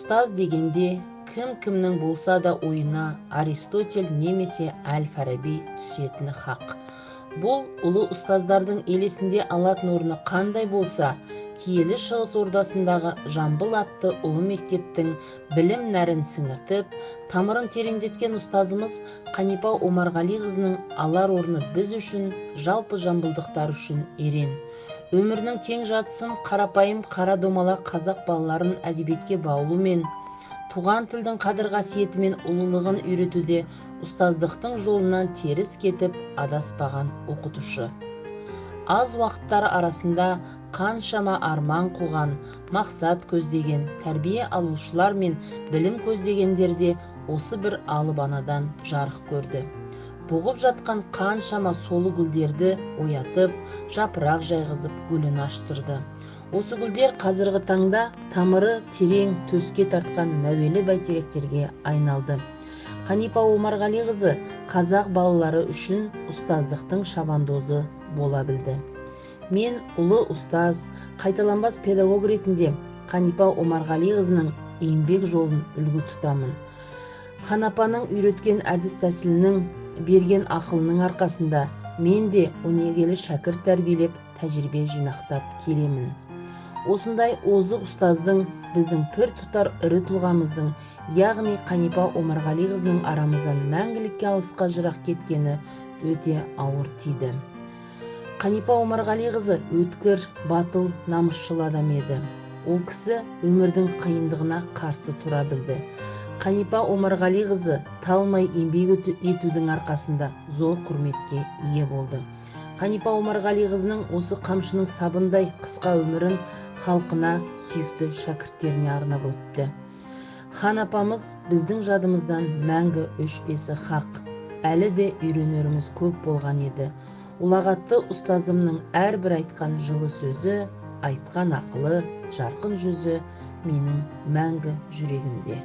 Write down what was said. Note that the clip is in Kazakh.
Ұстаз дегенде кім-кімнің болса да ойына Аристотель немесе Әл-Фараби түсетіні хақ. Бұл ұлы ұстаздардың елесінде алатын орны қандай болса, киелі Шығыс ордасындағы Жамбыл атты ұлы мектептің білім нәрін сіңіртіп, тамырын тереңдеткен ұстазымыз Қанипа Омарғалиқызының алар орны біз үшін, жалпы жамбылдықтар үшін ерен. Өмірінің тең жартысын қарапайым қара домалақ қазақ балаларын әдебиетке баулумен, туған тілдің қадір-қасиетімен ұлылығын үйретуде ұстаздықтың жолынан теріс кетіп адаспаған оқытушы. Аз уақыттар арасында қаншама арман қуған, мақсат көздеген, тәрбие алушылар мен білім көздегендер де осы бір алып анадан жарық көрді. Бұғып жатқан қаншама солы гүлдерді оятып, жапырақ жайғызып гүлін аштырды. Осы гүлдер қазіргі таңда тамыры терең төске тартқан мәуелі бәйтеректерге айналды. Қанипа Омарғалиқызы қазақ балалары үшін ұстаздықтың шабандозы бола білді. Мен ұлы ұстаз, қайталанбас педагог ретінде Қанипа Омарғалиқызының еңбек жолын үлгі тұтамын. Қанапаның үйреткен әдіс тәсілінің, берген ақылының арқасында мен де өнегелі шәкірт тәрбиелеп, тәжірибе жинақтап келемін. Осындай озық ұстаздың біздің пір тұтар үрі тұлғамыздың, яғни Қанипа Омарғалиқызының арамыздан мәңгілікке алысқа жырақ кеткені өте ауыр тиді. Қанипа Омарғалиқызы өткір, батыл, намысшыл адам еді. Ол кісі өмірдің қиындығына қарсы тұра білді. Қанипа Омарғалиқызы талмай еңбек етудің арқасында зор құрметке ие болды. Қанипа Омарғалиқызының осы қамшының сабындай қысқа өмірін халқына, сүйікті шәкірттеріне арнап өтті. Хан апамыз біздің жадымыздан мәңгі өшпесі хақ. Әлі де үйренеріміз көп болған еді. Ұлағатты ұстазымның әрбір айтқан жылы сөзі, айтқан ақылы, жарқын жүзі менің мәңгі жүрегімде.